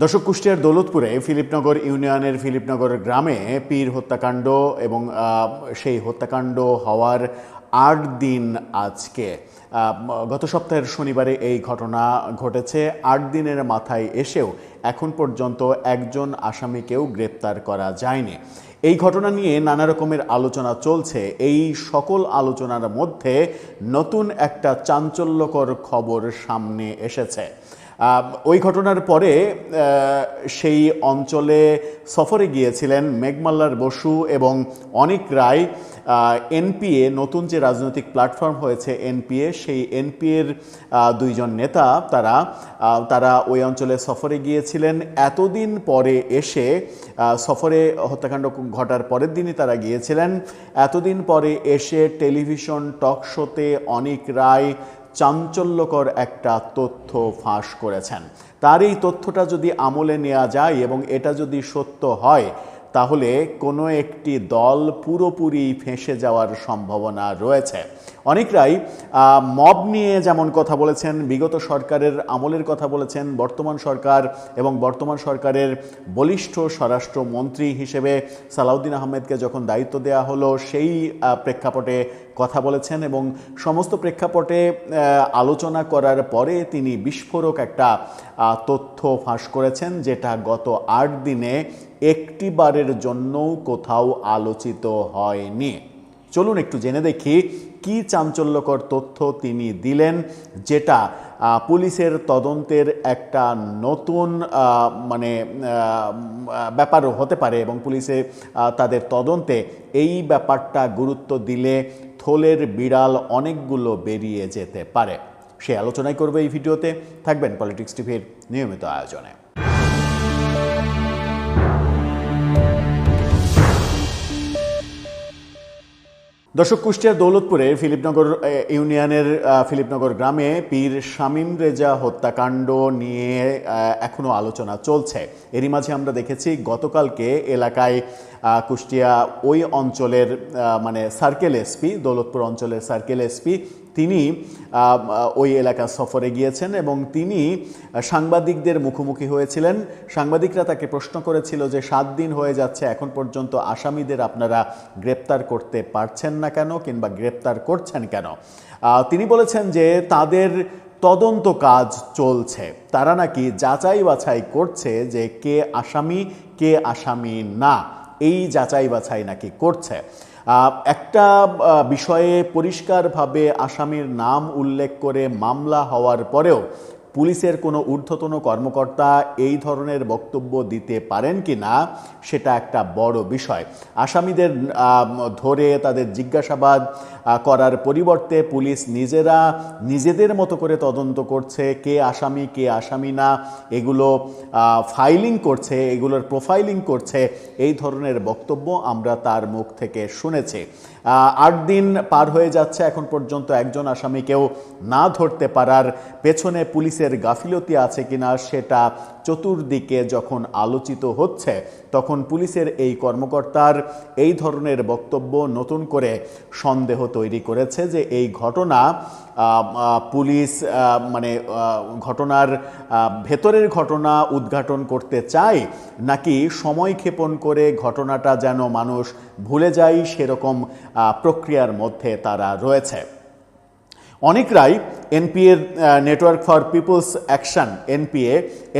দর্শক, কুষ্টিয়ার দৌলতপুরে ফিলিপনগর ইউনিয়নের ফিলিপনগর গ্রামে পীর হত্যাকাণ্ড এবং সেই হত্যাকাণ্ড হওয়ার ৮ দিন আজকে। গত সপ্তাহের শনিবারে এই ঘটনা ঘটেছে। ৮ দিনের মাথায় এসেও এখন পর্যন্ত একজন আসামিকেও গ্রেপ্তার করা যায়নি। এই ঘটনা নিয়ে নানা রকমের আলোচনা চলছে। এই সকল আলোচনার মধ্যে নতুন একটা চাঞ্চল্যকর খবর সামনে এসেছে। ওই ঘটনার পরে সেই অঞ্চলে সফরে গিয়েছিলেন মেঘমাল্লার বসু এবং অনিক রায়। এনপিএ, নতুন যে রাজনৈতিক প্ল্যাটফর্ম হয়েছে এনপিএ, সেই এনপিএর দুইজন নেতা তারা ওই অঞ্চলে সফরে গিয়েছিলেন। এতদিন পরে এসে সফরে হত্যাকাণ্ড ঘটার পরের দিনই তারা গিয়েছিলেন। এতদিন পরে এসে টেলিভিশন টক শোতে অনিক রায় চাঞ্চল্যকর একটা তথ্য ফাঁস করেছেন। তার এই তথ্যটা যদি আমলে নেওয়া যায় এবং এটা যদি সত্য হয়, তাহলে কোনো একটি দল পুরোপুরি ফেঁসে যাওয়ার সম্ভাবনা রয়েছে। অনেকরাই মব নিয়ে যেমন কথা বলেছেন, বিগত সরকারের আমলের কথা বলেছেন, বর্তমান সরকার এবং বর্তমান সরকারের বলিষ্ঠ স্বরাষ্ট্রমন্ত্রী হিসেবে সালাউদ্দিন আহমেদকে যখন দায়িত্ব দেওয়া হলো সেই প্রেক্ষাপটে কথা বলেছেন এবং সমস্ত প্রেক্ষাপটে আলোচনা করার পরে তিনি বিস্ফোরক একটা তথ্য ফাঁস করেছেন, যেটা গত ৮ দিনে একটিবারের জন্যও কোথাও আলোচিত হয়নি। চলুন একটু জেনে দেখি কি চাঞ্চল্যকর তথ্য তিনি দিলেন, যেটা পুলিশের তদন্তের একটা নতুন ব্যাপার হতে পারে এবং পুলিশে তাদের তদন্তে এই ব্যাপারটা গুরুত্ব দিলে থলের বিড়াল অনেকগুলো বেরিয়ে যেতে পারে। সে আলোচনাই করবে এই ভিডিওতে। থাকবেন পলিটিক্স টিভির নিয়মিত আয়োজনে। দর্শক, কুষ্টিয়ার দৌলতপুরে ফিলিপনগর ইউনিয়নের ফিলিপনগর গ্রামে পীর শামীম রেজা হত্যাকাণ্ড নিয়ে এখনও আলোচনা চলছে। এরই মাঝে আমরা দেখেছি গতকালকে এলাকায় কুষ্টিয়া ওই অঞ্চলের সার্কেল এসপি, দৌলতপুর অঞ্চলের সার্কেল এসপি, তিনি ওই এলাকা সফরে গিয়েছেন এবং তিনি সাংবাদিকদের মুখোমুখি হয়েছিলেন। সাংবাদিকরা তাকে প্রশ্ন করেছিল যে 7 দিন হয়ে যাচ্ছে, এখন পর্যন্ত আসামিদের আপনারা গ্রেপ্তার করতে পারছেন না কেন কিংবা গ্রেপ্তার করছেন কেন? তিনি বলেছেন যে তাদের তদন্ত কাজ চলছে, তারা নাকি যাচাই বাছাই করছে যে কে আসামি না, এই যাচাই বাছাই নাকি করছে। একটা বিষয়ে পরিষ্কারভাবে আসামির নাম উল্লেখ করে মামলা হওয়ার পরেও পুলিশের কোনো ঊর্ধ্বতন কর্মকর্তা এই ধরনের বক্তব্য দিতে পারেন কি না, সেটা একটা বড় বিষয়। আসামিদের ধরে তাদের জিজ্ঞাসাবাদ করার পরিবর্তে পুলিশ নিজেদের মতো করে তদন্ত করছে, কে আসামি না, এগুলো ফাইলিং করছে, এগুলোর প্রোফাইলিং করছে, এই ধরনের বক্তব্য আমরা তার মুখ থেকে শুনেছি। ৮ দিন পার হয়ে যাচ্ছে, এখন পর্যন্ত একজন আসামিকেও না ধরতে পারার পেছনে পুলিশের গাফিলতি আছে কিনা সেটা চতুর্দিকে যখন আলোচিত হচ্ছে, তখন পুলিশের এই কর্মকর্তার এই ধরনের বক্তব্য নতুন করে সন্দেহ তৈরি করেছে যে এই ঘটনা পুলিশ ঘটনার ভেতরের ঘটনা উদ্ঘাটন করতে চায়, নাকি সময় ক্ষেপণ করে ঘটনাটা যেন মানুষ ভুলে যায় সেরকম প্রক্রিয়ার মধ্যে তারা রয়েছে। অনেকরাই এনপিএর নেটওয়ার্ক ফর পিপলস অ্যাকশন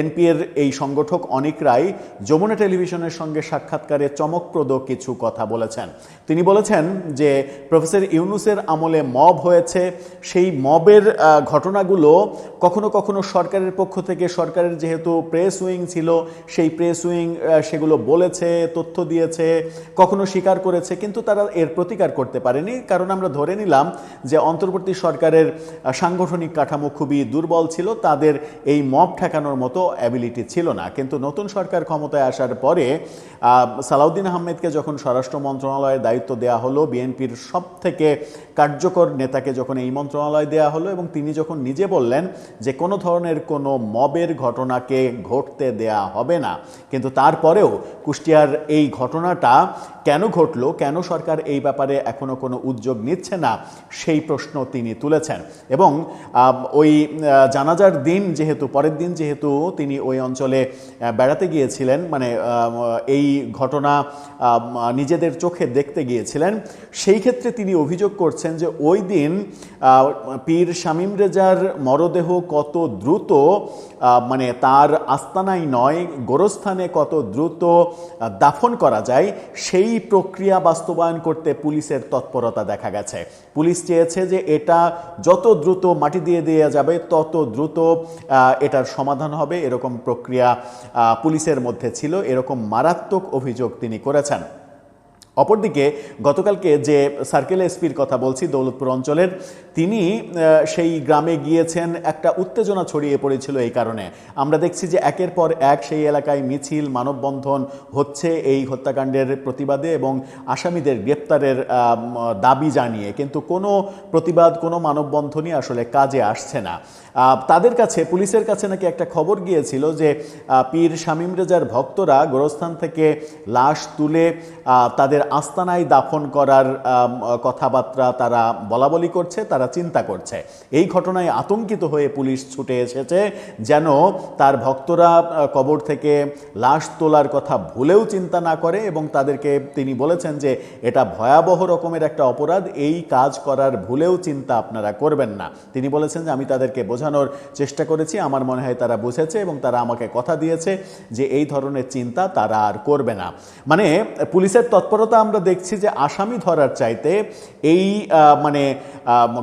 এনপিএর এই সংগঠক অনেকরাই যমুনা টেলিভিশনের সঙ্গে সাক্ষাৎকারে চমকপ্রদ কিছু কথা বলেছেন। তিনি বলেছেন যে প্রফেসর ইউনূসের আমলে মব হয়েছে, সেই মবের ঘটনাগুলো কখনো কখনো সরকারের পক্ষ থেকে, সরকারের যেহেতু প্রেস উইং ছিল, সেই প্রেস উইং সেগুলো বলেছে, তথ্য দিয়েছে, কখনো স্বীকার করেছে, কিন্তু তারা এর প্রতিকার করতে পারেনি। কারণ আমরা ধরে নিলাম যে অন্তর্বর্তী সরকারের সাংগঠনিক কাঠামো খুবই দুর্বল ছিল, তাদের এই মব ঠেকানোর মতো অ্যাবিলিটি ছিল না। কিন্তু নতুন সরকার ক্ষমতায় আসার পরে সালাউদ্দিন আহমেদকে যখন স্বরাষ্ট্র মন্ত্রণালয়ের দায়িত্ব দেওয়া হলো, বিএনপির সবথেকে কার্যকর নেতাকে যখন এই মন্ত্রণালয় দেওয়া হলো এবং তিনি যখন নিজে বললেন যে কোনো ধরনের কোনো মবের ঘটনাকে ঘটতে দেয়া হবে না, কিন্তু তারপরেও কুষ্টিয়ার এই ঘটনাটা কেন ঘটলো, কেন সরকার এই ব্যাপারে এখনো কোনো উদ্যোগ নিচ্ছে না, সেই প্রশ্ন তিনি তুলে তুলেছেন। এবং ওই জানাজার দিন যেহেতু পরের দিন যেহেতু তিনি ওই অঞ্চলে বেড়াতে গিয়েছিলেন, মানে এই ঘটনা নিজেদের চোখে দেখতে গিয়েছিলেন, সেই ক্ষেত্রে তিনি অভিযোগ করছেন যে ওই দিন পীর শামীম রেজার মরদেহ কত দ্রুত, মানে তার আস্তানায় নয় গোরস্থানে কত দ্রুত দাফন করা যায় সেই প্রক্রিয়া বাস্তবায়ন করতে পুলিশের তৎপরতা দেখা গেছে। পুলিশ চেয়েছে যে এটা যত দ্রুত মাটি দিয়ে দেওয়া যাবে তত দ্রুত এটার সমাধান হবে, এরকম প্রক্রিয়া পুলিশের মধ্যে ছিল, এরকম মারাত্মক অভিযোগ তিনি করেছেন। অপরদিকে গতকালকে যে সার্কেল এসপির কথা বলছি দৌলতপুর অঞ্চলের, তিনি সেই গ্রামে গিয়েছেন, একটা উত্তেজনা ছড়িয়ে পড়েছিল এই কারণে। আমরা দেখছি যে একের পর এক সেই এলাকায় মিছিল মানববন্ধন হচ্ছে এই হত্যাকাণ্ডের প্রতিবাদে এবং আসামিদের গ্রেপ্তারের দাবি জানিয়ে, কিন্তু কোনো প্রতিবাদ কোনো মানববন্ধনই আসলে কাজে আসছে না। তাদের কাছে, পুলিশের কাছে নাকি একটা খবর গিয়েছিল যে পীর শামীম রেজার ভক্তরা গোরস্থান থেকে লাশ তুলে তাদের আস্তানায় দাফন করার কথাবার্তা তারা বলাবলি করছে, তারা চিন্তা করছে। এই ঘটনায় আতঙ্কিত হয়ে পুলিশ ছুটে এসেছে যেন তার ভক্তরা কবর থেকে লাশ তোলার কথা ভুলেও চিন্তা না করে, এবং তাদেরকে তিনি বলেছেন যে এটা ভয়াবহ রকমের একটা অপরাধ, এই কাজ করার ভুলেও চিন্তা আপনারা করবেন না। তিনি বলেছেন যে আমি তাদেরকে বোঝানোর চেষ্টা করেছি, আমার মনে হয় তারা বুঝেছে এবং তারা আমাকে কথা দিয়েছে যে এই ধরনের চিন্তা তারা আর করবে না। মানে পুলিশের তৎপরতা আমরা দেখছি যে আসামি ধরার চাইতে এই মানে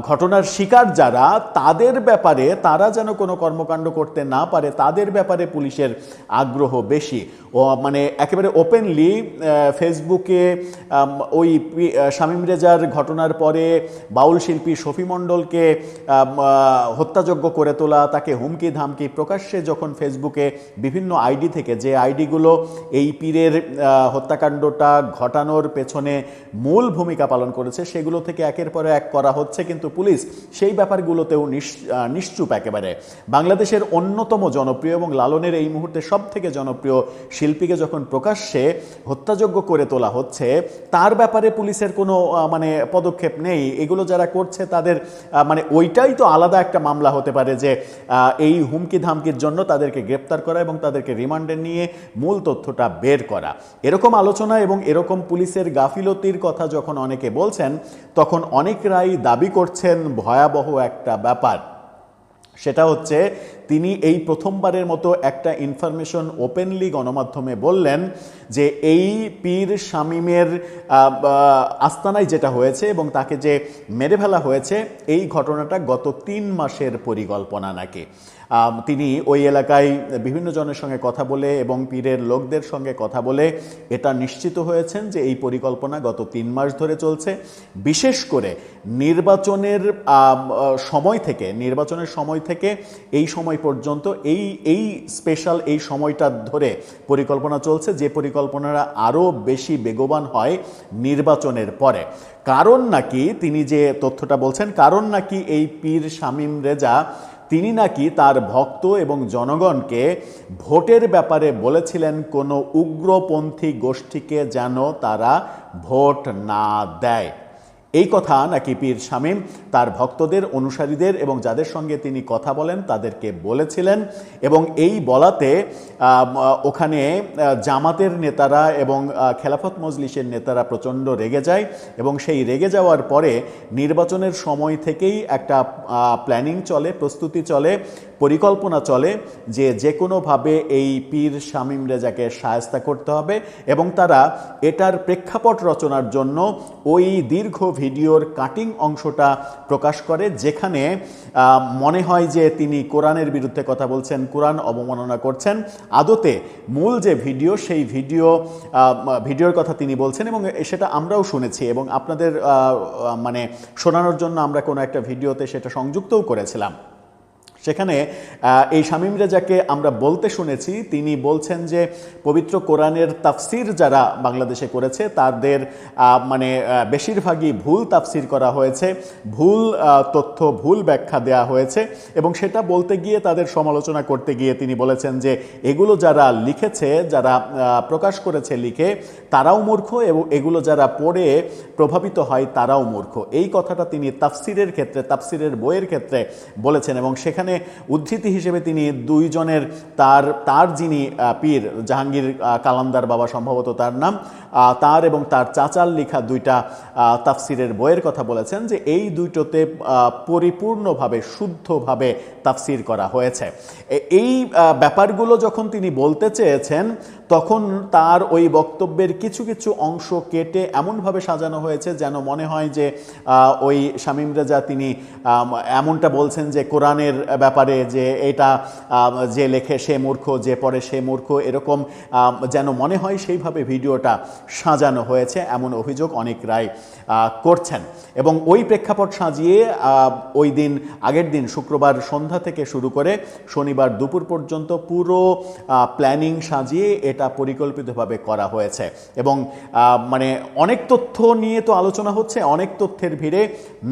ঘটনার শিকার যারা, তাদের ব্যাপারে, তারা যেন কোনো কর্মকাণ্ড করতে না পারে তাদের ব্যাপারে পুলিশের আগ্রহ বেশি। ও মানে একেবারে ওপেনলি ফেসবুকে ওই শামীম রেজার ঘটনার পরে বাউল শিল্পী শফি মণ্ডলকে হত্যাযোগ্য করে তোলা, তাকে হুমকি ধামকি প্রকাশ্যে যখন ফেসবুকে বিভিন্ন আইডি থেকে, যে আইডিগুলো এই পীরের হত্যাকাণ্ডটা ঘটানোর পেছনে মূল ভূমিকা পালন করেছে, সেগুলো থেকে একের পর এক করা হচ্ছে, কিন্তু পুলিশ সেই ব্যাপারগুলোতেও নিশ্চুপ একেবারে। বাংলাদেশের অন্যতম জনপ্রিয় এবং লালনের এই মুহূর্তে সব থেকে জনপ্রিয় শিল্পীকে যখন প্রকাশ্যে হত্যাযোগ্য করে তোলা হচ্ছে, তার ব্যাপারে পুলিশের কোনো মানে পদক্ষেপ নেই। এগুলো যারা করছে তাদের মানে ওইটাই তো আলাদা একটা মামলা হতে পারে যে এই হুমকি ধামকির জন্য তাদেরকে গ্রেপ্তার করা এবং তাদেরকে রিমান্ডে নিয়ে মূল তথ্যটা বের করা। এরকম আলোচনা এবং এরকম পুলিশের গাফিলতির কথা যখন অনেকে বলছেন, তখন অনেকরাই দাবি করছেন ভয়াবহ একটা ব্যাপার। সেটা হচ্ছে তিনি এই প্রথমবারের মতো একটা ইনফরমেশন ওপেনলি গণমাধ্যমে বললেন যে এই পীর শামীমের আস্তানায় যেটা হয়েছে এবং তাকে যে মেরে ফেলা হয়েছে, এই ঘটনাটা গত 3 মাসের পরিকল্পনা নাকি। তিনি ওই এলাকায় বিভিন্ন জনের সঙ্গে কথা বলে এবং পীরের লোকদের সঙ্গে কথা বলে এটা নিশ্চিত হয়েছেন যে এই পরিকল্পনা গত 3 মাস ধরে চলছে। বিশেষ করে নির্বাচনের সময় থেকে এই সময় পর্যন্ত এই স্পেশাল এই সময়টা ধরে পরিকল্পনা চলছে, যে পরিকল্পনাটা আরও বেশি বেগবান হয় নির্বাচনের পরে। কারণ নাকি তিনি যে তথ্যটা বলছেন, কারণ নাকি এই পীর শামীম রেজা তিনি নাকি তার ভক্ত এবং জনগণকে ভোটের ব্যাপারে বলেছিলেন কোনো উগ্রপন্থী গোষ্ঠীকে যেন তারা ভোট না দেয়। এই কথা নাকি পীর শামীম তার ভক্তদের, অনুসারীদের এবং যাদের সঙ্গে তিনি কথা বলেন তাদেরকে বলেছিলেন, এবং এই বলাতে ওখানে জামাতের নেতারা এবং খেলাফত মজলিসের নেতারা প্রচণ্ড রেগে যায়, এবং সেই রেগে যাওয়ার পরে নির্বাচনের সময় থেকেই একটা প্ল্যানিং চলে, প্রস্তুতি চলে, পরিকল্পনা চলে যে কোনোভাবে এই পীর শামীম রেজাকে শায়েস্তা করতে হবে, এবং তারা এটার প্রেক্ষাপট রচনার জন্য ওই দীর্ঘ ভিডিওর কাটিং অংশটা প্রকাশ করে, যেখানে মনে হয় যে তিনি কোরআনের বিরুদ্ধে কথা বলছেন, কোরআন অবমাননা করছেন। আদতে মূল যে ভিডিও, সেই ভিডিওর কথা তিনি বলছেন, এবং সেটা আমরাও শুনেছি এবং আপনাদের মানে শোনানোর জন্য আমরা কোনো একটা ভিডিওতে সেটা সংযুক্তও করেছিলাম। সেখানে এই শামীম রেজাকে আমরা বলতে শুনেছি, তিনি বলছেন যে পবিত্র কোরআনের তাফসির যারা বাংলাদেশে করেছে তাদের মানে বেশিরভাগই ভুল তাফসির করা হয়েছে, ভুল তথ্য, ভুল ব্যাখ্যা দেওয়া হয়েছে, এবং সেটা বলতে গিয়ে তাদের সমালোচনা করতে গিয়ে তিনি বলেছেন যে এগুলো যারা লিখেছে, যারা প্রকাশ করেছে লিখে, তারাও মূর্খ, এবং এগুলো যারা পড়ে প্রভাবিত হয় তারাও মূর্খ। এই কথাটা তিনি তাফসিরের ক্ষেত্রে, তাফসিরের বইয়ের ক্ষেত্রে বলেছেন, এবং সেখানে উদ্ধৃতি হিসেবে তিনি দুইজনের তার যিনি পীর, জাহাঙ্গীর কালান্দার বাবা সম্ভবত তার নাম, তার এবং তার চাচার লেখা দুইটা তাফসিরের বইয়ের কথা বলেছেন যে এই দুইটোতে পরিপূর্ণভাবে, শুদ্ধভাবে তাফসির করা হয়েছে। এই ব্যাপারগুলো যখন তিনি বলতে চেয়েছেন তখন তার ওই বক্তব্যের কিছু কিছু অংশ কেটে এমনভাবে সাজানো হয়েছে যেন মনে হয় যে ওই শামীম রেজা তিনি এমনটা বলছেন যে কোরআনের ব্যাপারে যে এটা যে লেখে সে মূর্খ, যে পড়ে সে মূর্খ, এরকম যেন মনে হয় সেইভাবে ভিডিওটা সাজানো হয়েছে, এমন অভিযোগ অনেকরাই করছেন। এবং ওই প্রেক্ষাপট সাজিয়ে ওই দিন, আগের দিন শুক্রবার সন্ধ্যা থেকে শুরু করে শনিবার দুপুর পর্যন্ত পুরো প্ল্যানিং সাজিয়ে এটা পরিকল্পিতভাবে করা হয়েছে। এবং মানে অনেক তথ্য নিয়ে তো আলোচনা হচ্ছে, অনেক তথ্যের ভিড়ে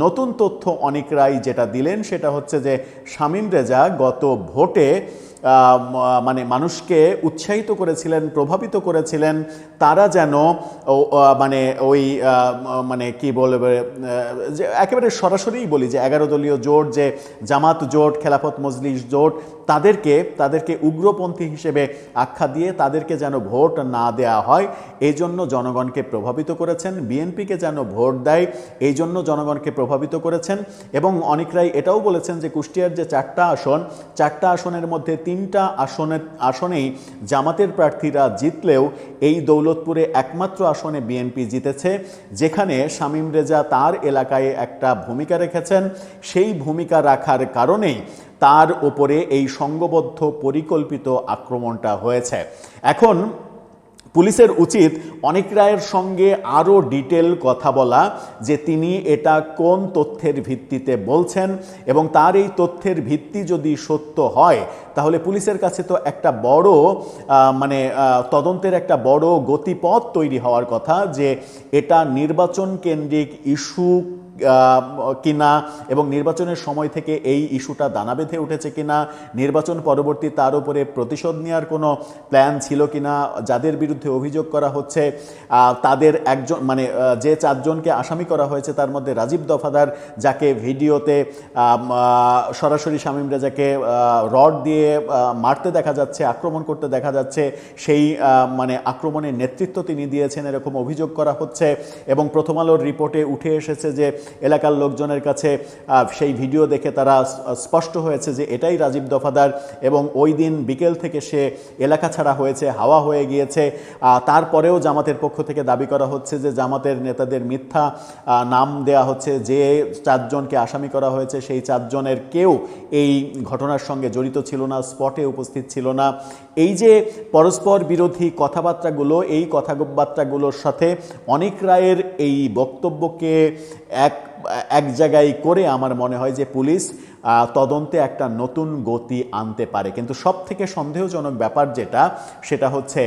নতুন তথ্য অনেকরাই যেটা দিলেন সেটা হচ্ছে যে শামীম রেজা গত ভোটে মানে মানুষকে উৎসাহিত করেছিলেন, প্রভাবিত করেছিলেন তারা যেন মানে ওই মানে কি বলবে, যে একেবারে সরাসরিই বলি যে 11 দলীয় জোট, যে জামাত জোট, খেলাফত মজলিস জোট, তাদেরকে উগ্রপন্থী হিসেবে আখ্যা দিয়ে তাদেরকে যেন ভোট না দেয়া হয় এই জন্য জনগণকে প্রভাবিত করেছেন, বিএনপিকে যেন ভোট দেয় এই জন্য জনগণকে প্রভাবিত করেছেন। এবং অনেকরাই এটাও বলেছেন যে কুষ্টিয়ার যে 4টা আসন, 4টা আসনের মধ্যে 3টা আসনেই জামাতের প্রার্থীরা জিতলেও এই দৌলতপুরে একমাত্র আসনে বিএনপি জিতেছে, যেখানে শামীম রেজা তার এলাকায় একটা ভূমিকা রেখেছেন। সেই ভূমিকা রাখার কারণেই তার ওপরে এই সংঘবদ্ধ পরিকল্পিত আক্রমণটা হয়েছে। এখন পুলিশের উচিত অনেক রায়ের সঙ্গে আরও ডিটেল কথা বলা, যে তিনি এটা কোন তথ্যের ভিত্তিতে বলছেন, এবং তার এই তথ্যের ভিত্তি যদি সত্য হয় তাহলে পুলিশের কাছে তো একটা বড় মানে তদন্তের একটা বড় গতিপথ তৈরি হওয়ার কথা, যে এটা নির্বাচন কেন্দ্রিক ইস্যু কিনা, এবং নির্বাচনের সময় থেকে এই ইস্যুটা দানা বেঁধে উঠেছে কিনা, নির্বাচন পরবর্তী তার উপরে প্রতিশোধ নেওয়ার কোনো প্ল্যান ছিল কিনা, যাদের বিরুদ্ধে অভিযোগ করা হচ্ছে তাদের একজন, মানে যে 4 জনকে আসামি করা হয়েছে তার মধ্যে রাজীব দফাদার, যাকে ভিডিওতে সরাসরি শামীম রেজাকে রড দিয়ে মারতে দেখা যাচ্ছে, আক্রমণ করতে দেখা যাচ্ছে, সেই মানে আক্রমণের নেতৃত্ব তিনি দিয়েছেন এরকম অভিযোগ করা হচ্ছে। এবং প্রথম আলোর রিপোর্টে উঠে এসেছে যে এলাকার লোকজনের কাছে সেই ভিডিও দেখে তারা স্পষ্ট হয়েছে যে এটাই রাজীব দফাদার, এবং ওই দিন বিকেল থেকে সে এলাকা ছাড়া হয়েছে, হাওয়া হয়ে গিয়েছে। তারপরেও জামাতের পক্ষ থেকে দাবি করা হচ্ছে যে জামাতের নেতাদের মিথ্যা নাম দেয়া হচ্ছে, যে 4 জনকে আসামি করা হয়েছে সেই 4 জনের কেউ এই ঘটনার সঙ্গে জড়িত ছিল না, স্পটে উপস্থিত ছিল না। এই যে পরস্পর বিরোধী কথাবার্তাগুলো, এই কথাবার্তাগুলোর সাথে অনেক রায়ের এই বক্তব্যকে এক জায়গায় করে আমার মনে হয় যে পুলিশ তদন্তে একটা নতুন গতি আনতে পারে। কিন্তু সব থেকে সন্দেহজনক ব্যাপার যেটা, সেটা হচ্ছে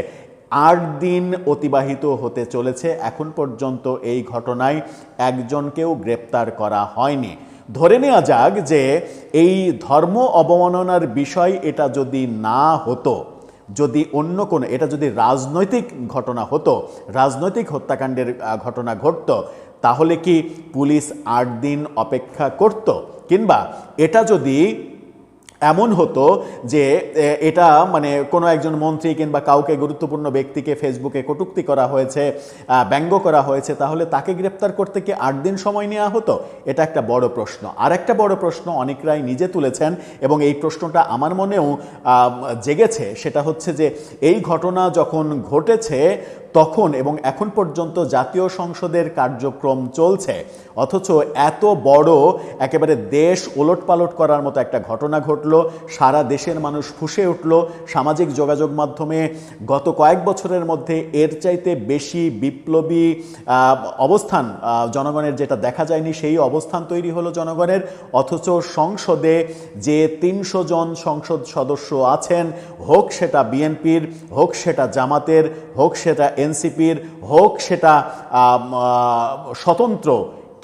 8 দিন অতিবাহিত হতে চলেছে, এখন পর্যন্ত এই ঘটনায় একজনকেও গ্রেপ্তার করা হয়নি। ধরে নেওয়া যাক যে এই ধর্ম অবমাননার বিষয় এটা যদি না হতো, যদি অন্য কোনো, এটা যদি রাজনৈতিক ঘটনা হতো, রাজনৈতিক হত্যাকাণ্ডের ঘটনা ঘটত, তাহলে কি পুলিশ 8 দিন অপেক্ষা করত? কিংবা এটা যদি এমন হতো যে এটা মানে কোনো একজন মন্ত্রী কিংবা কাউকে গুরুত্বপূর্ণ ব্যক্তিকে ফেসবুকে কটূক্তি করা হয়েছে, ব্যঙ্গ করা হয়েছে, তাহলে তাকে গ্রেপ্তার করতে কি 8 দিন সময় নেওয়া হতো? এটা একটা বড় প্রশ্ন। আর একটা বড় প্রশ্ন অনেকরাই নিজে তুলেছেন, এবং এই প্রশ্নটা আমার মনেও জেগেছে, সেটা হচ্ছে যে এই ঘটনা যখন ঘটেছে তখন এবং এখন পর্যন্ত জাতীয় সংসদের কার্যক্রম চলছে, অথচ এত বড় একেবারে দেশ ওলটপালট করার মতো একটা ঘটনা ঘটলো, সারা দেশের মানুষ ফুঁসে উঠল। সামাজিক যোগাযোগ মাধ্যমে গত কয়েক বছরের মধ্যে এর চাইতে বেশি বিপ্লবী অবস্থান জনগণের যেটা দেখা যায়নি, সেই অবস্থান তৈরি হলো জনগণের। অথচ সংসদে যে 300 জন সংসদ সদস্য আছেন, হোক সেটা বিএনপির, হোক সেটা জামাতের, হোক সেটা এনসিপির, হোক সেটা স্বতন্ত্র,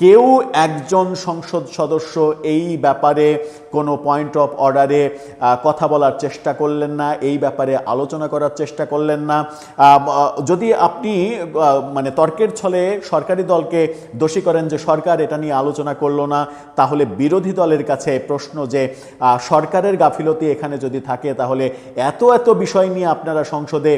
কেউ একজন সংসদ সদস্য এই ব্যাপারে কোনো পয়েন্ট অফ অর্ডারে কথা বলার চেষ্টা করলেন না, এই ব্যাপারে আলোচনা করার চেষ্টা করলেন না। যদি আপনি মানে তর্কের ছলে সরকারি দলকে দোষী করেন যে সরকার এটা নিয়ে আলোচনা করলো না, তাহলে বিরোধী দলের কাছে প্রশ্ন যে সরকারের গাফিলতি এখানে যদি থাকে, তাহলে এত এত বিষয় নিয়ে আপনারা সংসদে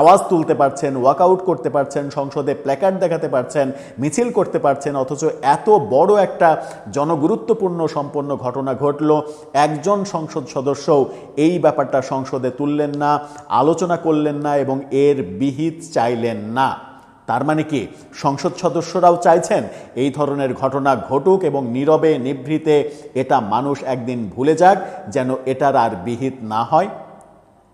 আওয়াজ তুলতে পারছেন, ওয়াকআউট করতে পারছেন, সংসদে প্ল্যাকার্ড দেখাতে পারছেন, মিছিল করতে পারছেন, অথচ এত বড় একটা জনগুরুত্বপূর্ণ সম্পন্ন ঘটনা ঘটল, একজন সংসদ সদস্যও এই ব্যাপারটা সংসদে তুললেন না, আলোচনা করলেন না এবং এর বিহিত চাইলেন না। তার মানে কি সংসদ সদস্যরাও চাইছেন এই ধরনের ঘটনা ঘটুক এবং নীরবে নিভৃতে এটা মানুষ একদিন ভুলে যাক, যেন এটার আর বিহিত না হয়?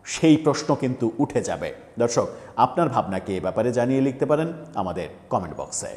সেই প্রশ্ন কিন্তু উঠে যাবে। দর্শক, আপনার ভাবনা কি এ ব্যাপারে জানিয়ে লিখতে পারেন আমাদের কমেন্ট বক্সে।